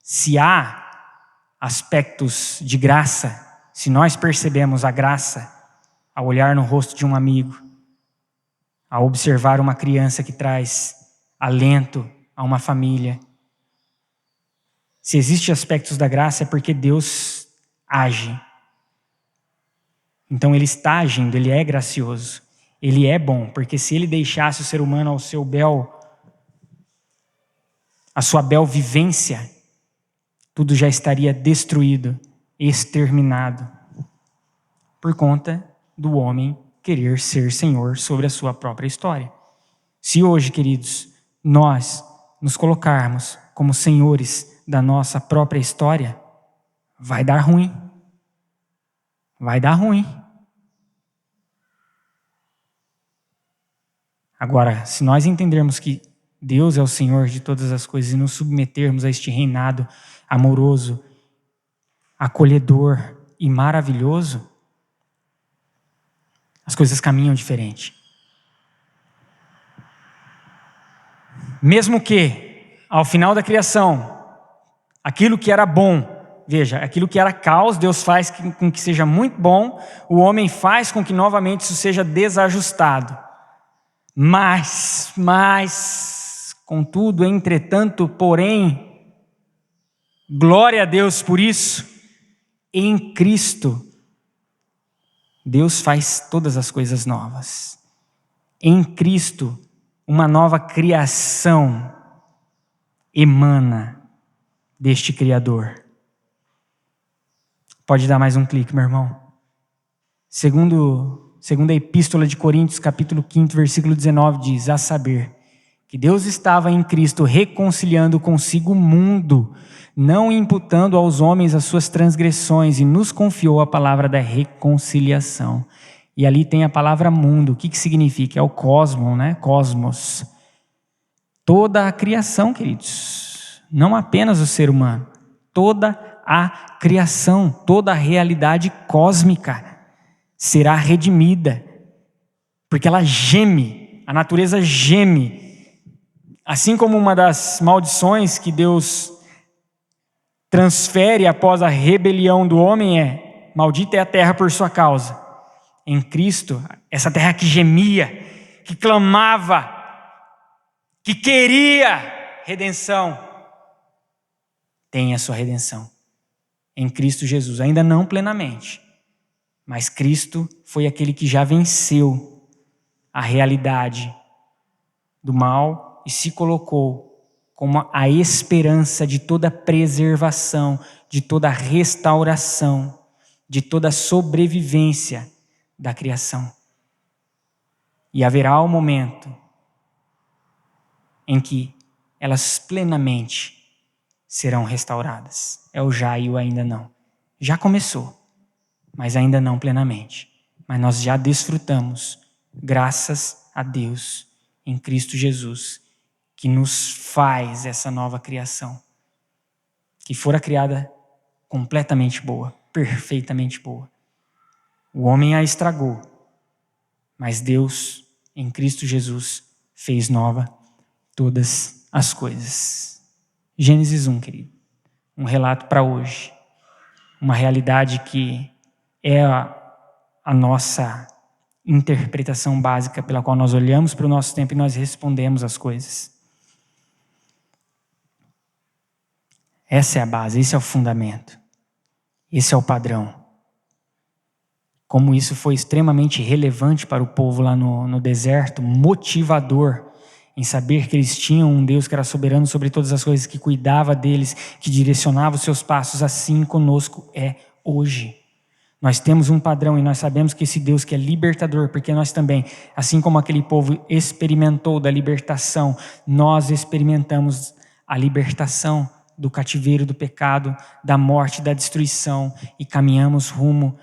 Se há aspectos de graça, se nós percebemos a graça ao olhar no rosto de um amigo, ao observar uma criança que traz alento a uma família, se existem aspectos da graça, é porque Deus age. Então ele está agindo, ele é gracioso, ele é bom, porque se ele deixasse o ser humano ao seu a sua bel vivência, tudo já estaria destruído, exterminado, por conta do homem querer ser senhor sobre a sua própria história. Se hoje, queridos, nós nos colocarmos como senhores da nossa própria história, vai dar ruim. Vai dar ruim. Agora, se nós entendermos que Deus é o Senhor de todas as coisas e nos submetermos a este reinado amoroso, acolhedor e maravilhoso, as coisas caminham diferente. Mesmo que, ao final da criação, aquilo que era bom Veja, aquilo que era caos, Deus faz com que seja muito bom, o homem faz com que novamente isso seja desajustado. Mas, contudo, entretanto, porém, glória a Deus por isso, em Cristo, Deus faz todas as coisas novas. Em Cristo, uma nova criação emana deste Criador. Pode dar mais um clique, meu irmão. Segundo a Epístola de Coríntios, capítulo 5, versículo 19, diz: a saber, que Deus estava em Cristo reconciliando consigo o mundo, não imputando aos homens as suas transgressões, e nos confiou a palavra da reconciliação. E ali tem a palavra mundo. O que significa? É o cosmos, né? Cosmos. Toda a criação, queridos. Não apenas o ser humano. Toda a criação, toda a realidade cósmica será redimida, porque ela geme, a natureza geme. Assim como uma das maldições que Deus transfere após a rebelião do homem é: maldita é a terra por sua causa. Em Cristo, essa terra que gemia, que clamava, que queria redenção, tem a sua redenção em Cristo Jesus, ainda não plenamente, mas Cristo foi aquele que já venceu a realidade do mal e se colocou como a esperança de toda preservação, de toda restauração, de toda sobrevivência da criação. E haverá um momento em que elas plenamente serão restauradas. É o já e o ainda não. Já começou, mas ainda não plenamente. Mas nós já desfrutamos, graças a Deus, em Cristo Jesus, que nos faz essa nova criação, que fora criada completamente boa, perfeitamente boa. O homem a estragou, mas Deus, em Cristo Jesus, fez nova todas as coisas. Gênesis 1, querido. Um relato para hoje. Uma realidade que é a nossa interpretação básica pela qual nós olhamos para o nosso tempo e nós respondemos as coisas. Essa é a base, esse é o fundamento. Esse é o padrão. Como isso foi extremamente relevante para o povo lá no deserto, motivador em saber que eles tinham um Deus que era soberano sobre todas as coisas, que cuidava deles, que direcionava os seus passos, assim conosco é hoje. Nós temos um padrão e nós sabemos que esse Deus que é libertador, porque nós também, assim como aquele povo experimentou da libertação, nós experimentamos a libertação do cativeiro do pecado, da morte, da destruição, e caminhamos rumo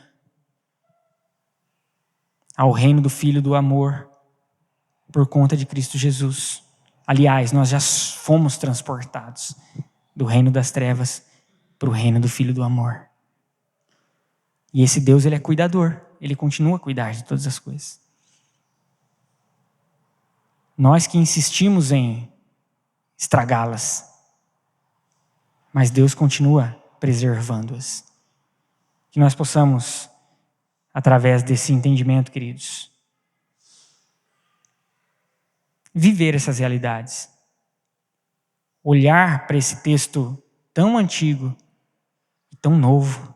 ao reino do Filho do amor, por conta de Cristo Jesus. Aliás, nós já fomos transportados do reino das trevas para o reino do Filho do amor. E esse Deus, ele é cuidador, ele continua a cuidar de todas as coisas. Nós que insistimos em estragá-las, mas Deus continua preservando-as. Que nós possamos, através desse entendimento, queridos, viver essas realidades. Olhar para esse texto tão antigo e tão novo.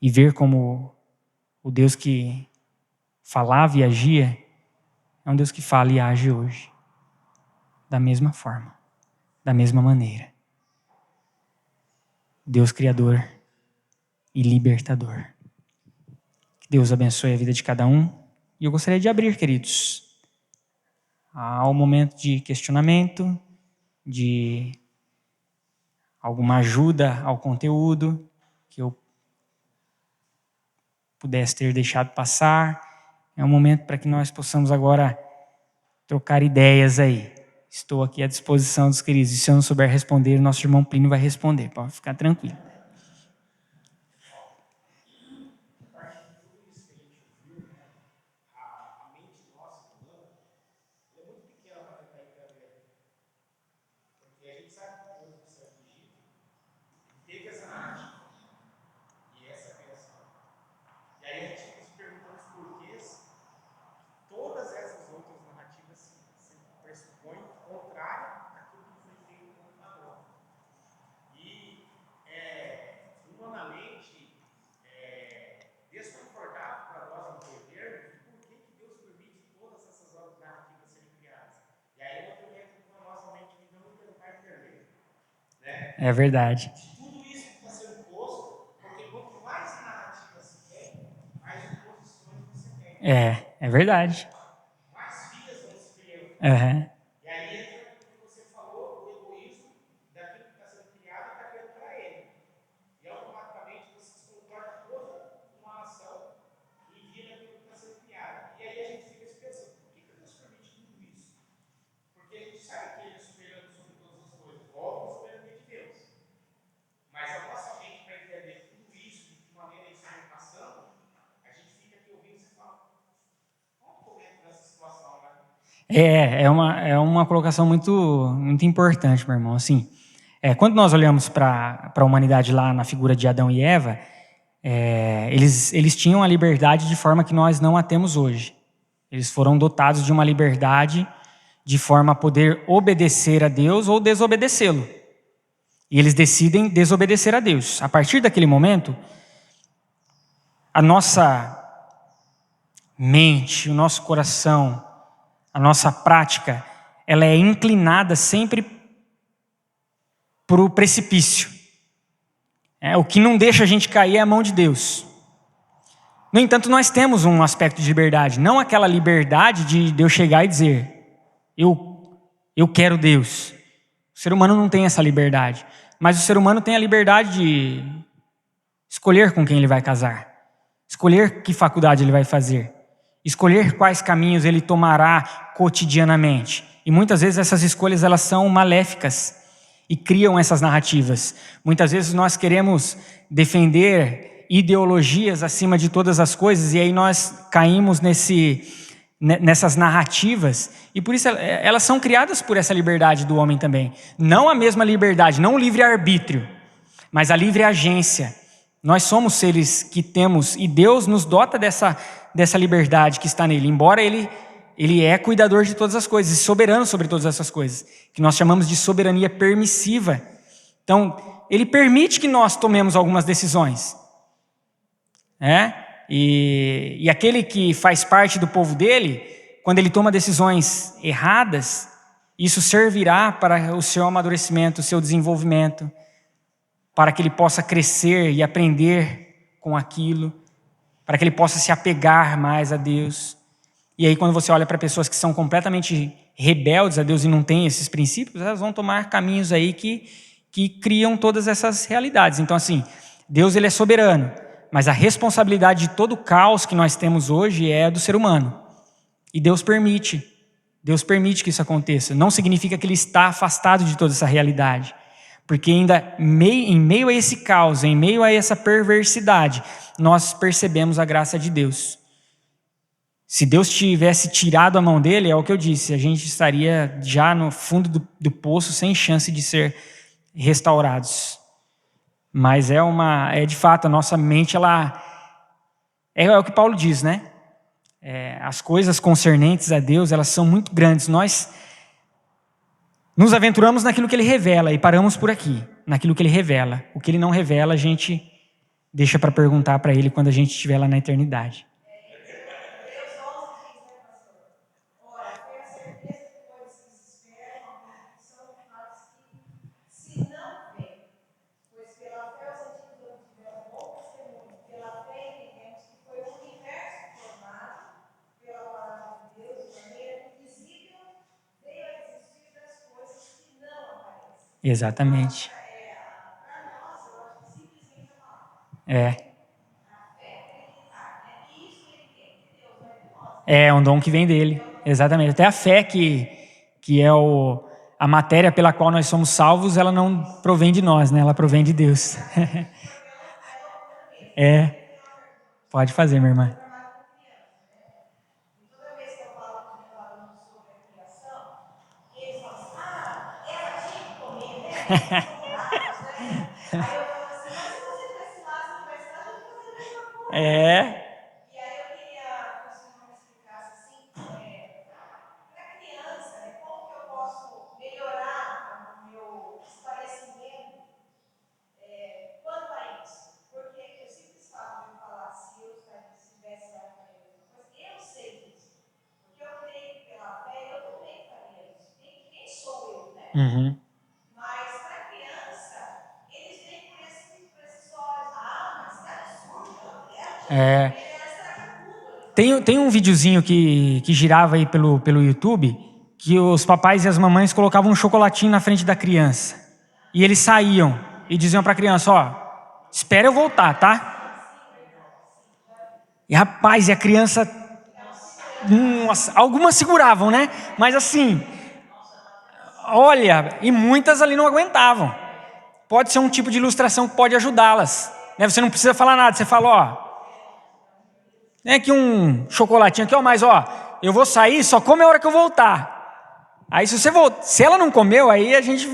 E ver como o Deus que falava e agia é um Deus que fala e age hoje. Da mesma forma, da mesma maneira. Deus criador e libertador. Que Deus abençoe a vida de cada um. E eu gostaria de abrir, queridos, ao momento de questionamento, de alguma ajuda ao conteúdo que eu pudesse ter deixado passar. É um momento para que nós possamos agora trocar ideias aí. Estou aqui à disposição dos queridos. E se eu não souber responder, o nosso irmão Plínio vai responder. Pode ficar tranquilo. É verdade. É verdade. Uhum. É uma colocação muito importante, meu irmão. Assim, quando nós olhamos para a humanidade lá na figura de Adão e Eva, eles tinham a liberdade de forma que nós não a temos hoje. Eles foram dotados de uma liberdade de forma a poder obedecer a Deus ou desobedecê-lo. E eles decidem desobedecer a Deus. A partir daquele momento, a nossa mente, o nosso coração, a nossa prática, ela é inclinada sempre para o precipício. O que não deixa a gente cair é a mão de Deus. No entanto, nós temos um aspecto de liberdade, não aquela liberdade de Deus chegar e dizer, eu quero Deus. O ser humano não tem essa liberdade, mas o ser humano tem a liberdade de escolher com quem ele vai casar, escolher que faculdade ele vai fazer, escolher quais caminhos ele tomará cotidianamente. E muitas vezes essas escolhas elas são maléficas e criam essas narrativas. Muitas vezes nós queremos defender ideologias acima de todas as coisas e aí nós caímos nessas narrativas, e por isso elas são criadas por essa liberdade do homem também. Não a mesma liberdade, não o livre-arbítrio, mas a livre agência. Nós somos seres que temos, e Deus nos dota dessa liberdade que está nele, embora ele é cuidador de todas as coisas, soberano sobre todas essas coisas, que nós chamamos de soberania permissiva. Então, ele permite que nós tomemos algumas decisões. E aquele que faz parte do povo dele, quando ele toma decisões erradas, isso servirá para o seu amadurecimento, o seu desenvolvimento, para que ele possa crescer e aprender com aquilo, para que ele possa se apegar mais a Deus. E aí quando você olha para pessoas que são completamente rebeldes a Deus e não têm esses princípios, elas vão tomar caminhos aí que criam todas essas realidades. Então assim, Deus ele é soberano, mas a responsabilidade de todo o caos que nós temos hoje é do ser humano. E Deus permite que isso aconteça. Não significa que ele está afastado de toda essa realidade. Porque ainda em meio a esse caos, em meio a essa perversidade, nós percebemos a graça de Deus. Se Deus tivesse tirado a mão dele, é o que eu disse, a gente estaria já no fundo do poço, sem chance de ser restaurados. Mas é de fato, a nossa mente, ela é o que Paulo diz, né? As coisas concernentes a Deus, elas são muito grandes. Nós nos aventuramos naquilo que ele revela e paramos por aqui, naquilo que ele revela. O que ele não revela, a gente deixa para perguntar para ele quando a gente estiver lá na eternidade. Exatamente. É um dom que vem dele, exatamente. Até a fé que é a matéria pela qual nós somos salvos, ela não provém de nós, né? Ela provém de Deus. Pode fazer, minha irmã. Uhum. Tem um videozinho que girava aí pelo YouTube, que os papais e as mamães colocavam um chocolatinho na frente da criança. E eles saíam e diziam para a criança, ó, espera eu voltar, tá? E rapaz, e a criança... Nossa, algumas seguravam, né? Mas assim, olha, e muitas ali não aguentavam. Pode ser um tipo de ilustração que pode ajudá-las. Né? Você não precisa falar nada, você fala, ó... Tem aqui um chocolatinho aqui, ó, mas ó, eu vou sair, só come a hora que eu voltar. Aí se ela não comeu, aí a gente...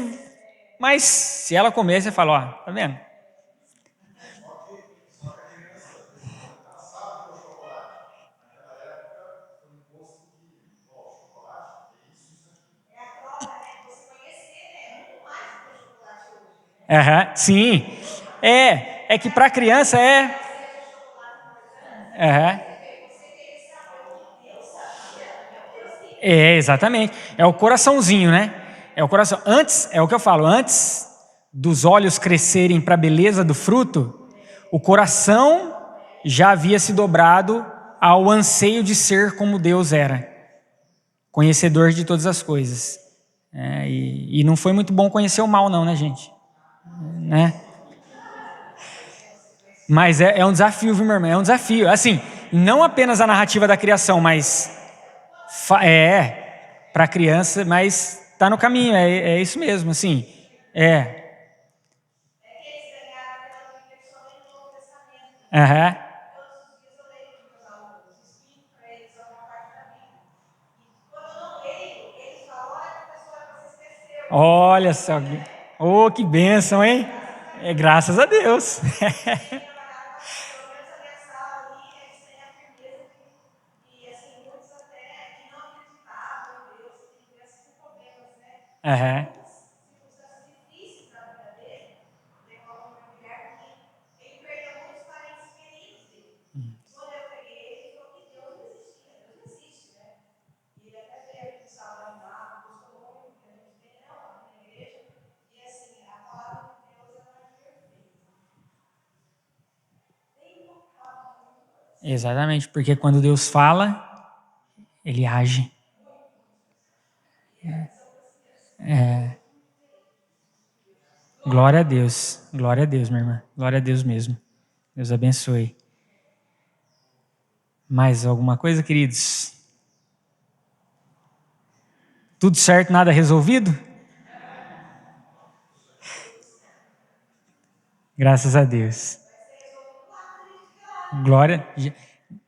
Mas se ela comer, você fala, ó, tá vendo? Sim. É que para criança é... exatamente. É o coraçãozinho, né? É o coração. Antes, é o que eu falo, antes dos olhos crescerem para a beleza do fruto, o coração já havia se dobrado ao anseio de ser como Deus era, conhecedor de todas as coisas. E não foi muito bom conhecer o mal, não, né, gente? Né? Mas é um desafio, viu, meu irmão? É um desafio. Assim, não apenas a narrativa da criação, mas para a criança, mas está no caminho, é isso mesmo, assim. Aham. Olha só, oh, que bênção, hein? Graças a Deus. Aham. Exatamente, porque quando Deus fala, Ele age. Glória a Deus, minha irmã, glória a Deus mesmo. Deus abençoe. Mais alguma coisa, queridos? Tudo certo, nada resolvido? Graças a Deus.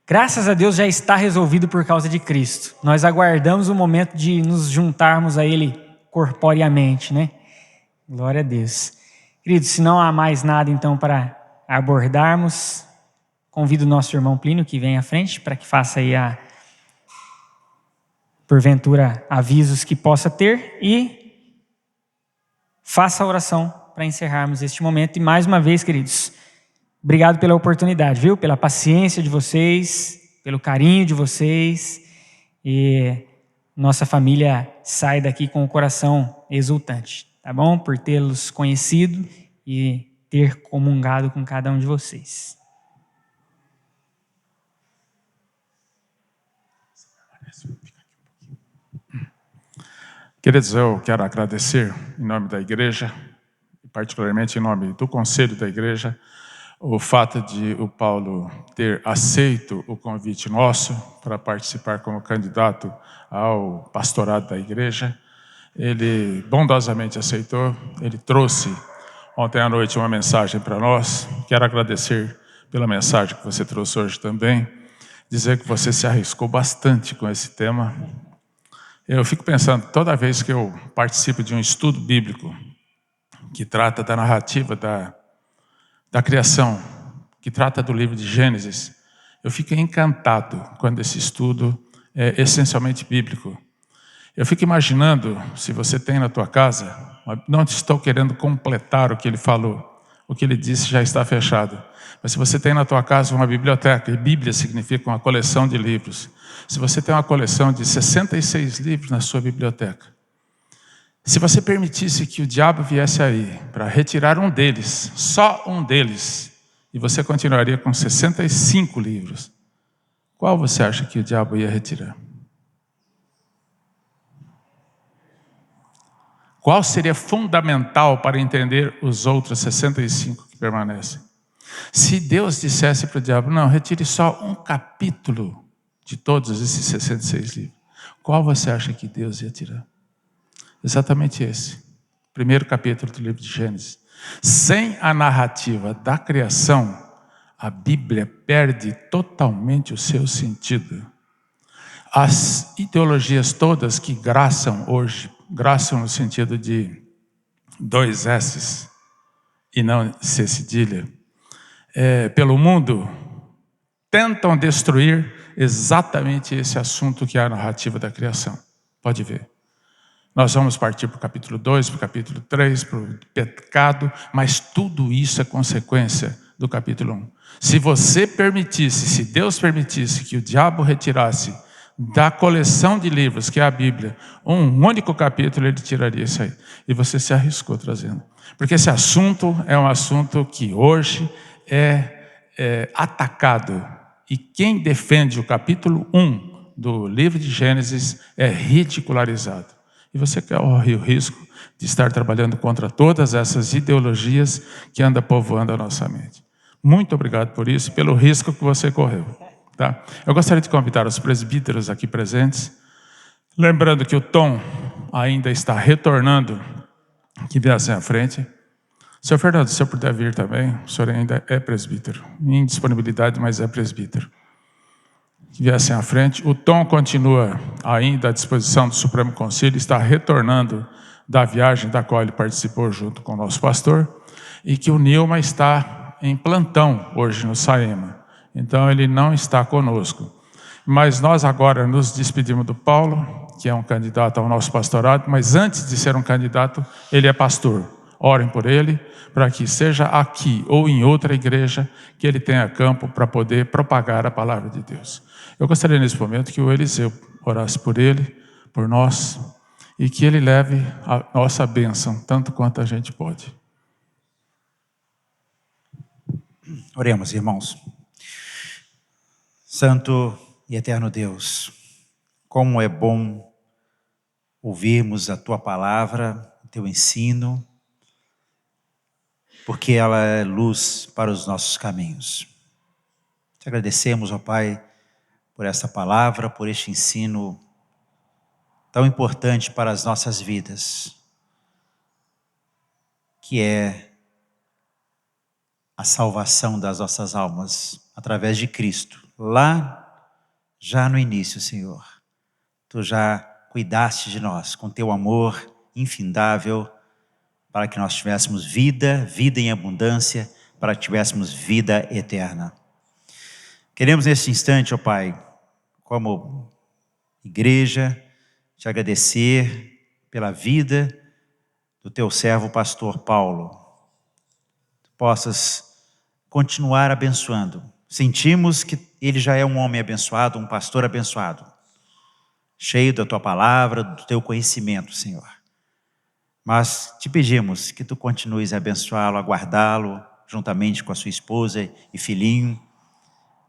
Graças a Deus já está resolvido por causa de Cristo. Nós aguardamos o momento de nos juntarmos a Ele corporeamente, né? Glória a Deus. Queridos, se não há mais nada então para abordarmos, convido o nosso irmão Plínio que vem à frente para que faça aí porventura avisos que possa ter e faça a oração para encerrarmos este momento. E mais uma vez, queridos, obrigado pela oportunidade, viu? Pela paciência de vocês, pelo carinho de vocês. E nossa família sai daqui com o coração exultante, tá bom? Por tê-los conhecido e ter comungado com cada um de vocês. Queridos, eu quero agradecer em nome da igreja, particularmente em nome do conselho da igreja, o fato de o Paulo ter aceito o convite nosso para participar como candidato ao pastorado da igreja. Ele bondosamente aceitou, ele trouxe ontem à noite uma mensagem para nós. Quero agradecer pela mensagem que você trouxe hoje também, dizer que você se arriscou bastante com esse tema. Eu fico pensando, toda vez que eu participo de um estudo bíblico que trata da narrativa da criação, que trata do livro de Gênesis, eu fico encantado quando esse estudo é essencialmente bíblico. Eu fico imaginando, se você tem na tua casa, não estou querendo completar o que ele falou, o que ele disse já está fechado, mas se você tem na tua casa uma biblioteca, e Bíblia significa uma coleção de livros, se você tem uma coleção de 66 livros na sua biblioteca, se você permitisse que o diabo viesse aí para retirar um deles, só um deles, e você continuaria com 65 livros. Qual você acha que o diabo ia retirar? Qual seria fundamental para entender os outros 65 que permanecem? Se Deus dissesse para o diabo, não, retire só um capítulo de todos esses 66 livros, qual você acha que Deus ia tirar? Exatamente esse. Primeiro capítulo do livro de Gênesis. Sem a narrativa da criação, a Bíblia perde totalmente o seu sentido. As ideologias todas que graçam hoje, graçam no sentido de 2 S's e não C cedilha, pelo mundo, tentam destruir exatamente esse assunto que é a narrativa da criação. Pode ver. Nós vamos partir para o capítulo 2, para o capítulo 3, para o pecado, mas tudo isso é consequência do capítulo 1. Se você permitisse, se Deus permitisse que o diabo retirasse da coleção de livros, que é a Bíblia, um único capítulo, ele tiraria isso aí. E você se arriscou trazendo. Porque esse assunto é um assunto que hoje é atacado. E quem defende o capítulo 1 do livro de Gênesis é ridicularizado. E você corre o risco de estar trabalhando contra todas essas ideologias que andam povoando a nossa mente. Muito obrigado por isso e pelo risco que você correu. Tá? Eu gostaria de convidar os presbíteros aqui presentes, lembrando que o Tom ainda está retornando, que viesse à frente. Senhor Fernando, se o senhor puder vir também, o senhor ainda é presbítero, em disponibilidade, mas é presbítero. Que viessem à frente. O Tom continua ainda à disposição do Supremo Conselho, está retornando da viagem da qual ele participou junto com o nosso pastor, e que o Nilma está em plantão hoje no Saema. Então ele não está conosco. Mas nós agora nos despedimos do Paulo, que é um candidato ao nosso pastorado, mas antes de ser um candidato, ele é pastor. Orem por ele, para que seja aqui ou em outra igreja, que ele tenha campo para poder propagar a palavra de Deus. Eu gostaria nesse momento que o Eliseu orasse por ele, por nós, e que ele leve a nossa bênção, tanto quanto a gente pode. Oremos, irmãos. Santo e eterno Deus, como é bom ouvirmos a Tua palavra, o Teu ensino, porque ela é luz para os nossos caminhos. Te agradecemos, ó Pai, por essa palavra, por este ensino tão importante para as nossas vidas, que é a salvação das nossas almas através de Cristo. Lá, já no início, Senhor, Tu já cuidaste de nós com Teu amor infindável, para que nós tivéssemos vida em abundância, para que tivéssemos vida eterna. Queremos neste instante, ó Pai, como igreja, te agradecer pela vida do Teu servo pastor Paulo. Tu possas continuar abençoando. Sentimos que ele já é um homem abençoado, um pastor abençoado, cheio da Tua palavra, do Teu conhecimento, Senhor. Mas te pedimos que Tu continues a abençoá-lo, a guardá-lo, juntamente com a sua esposa e filhinho,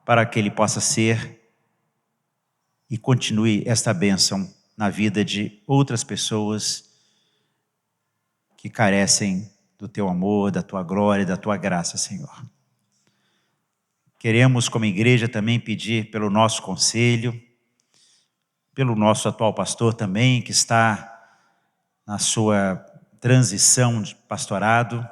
para que ele possa ser e continue esta bênção na vida de outras pessoas que carecem do Teu amor, da Tua glória, da Tua graça, Senhor. Queremos, como igreja, também pedir pelo nosso conselho, pelo nosso atual pastor também, que está na sua transição de pastorado,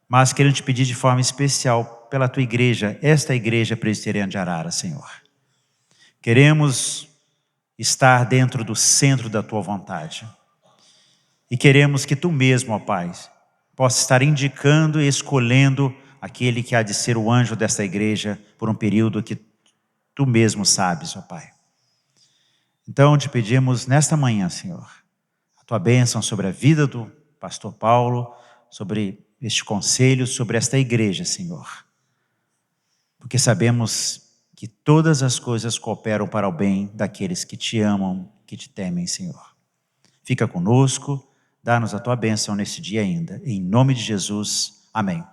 mas queremos te pedir de forma especial pela Tua igreja, esta igreja presbiteriana de Arara, Senhor. Queremos estar dentro do centro da Tua vontade. E queremos que Tu mesmo, ó Pai, possa estar indicando e escolhendo aquele que há de ser o anjo desta igreja por um período que Tu mesmo sabes, ó Pai. Então te pedimos nesta manhã, Senhor, a Tua bênção sobre a vida do pastor Paulo, sobre este conselho, sobre esta igreja, Senhor. Porque sabemos que todas as coisas cooperam para o bem daqueles que Te amam, que Te temem, Senhor. Fica conosco, dá-nos a Tua bênção nesse dia ainda. Em nome de Jesus, amém.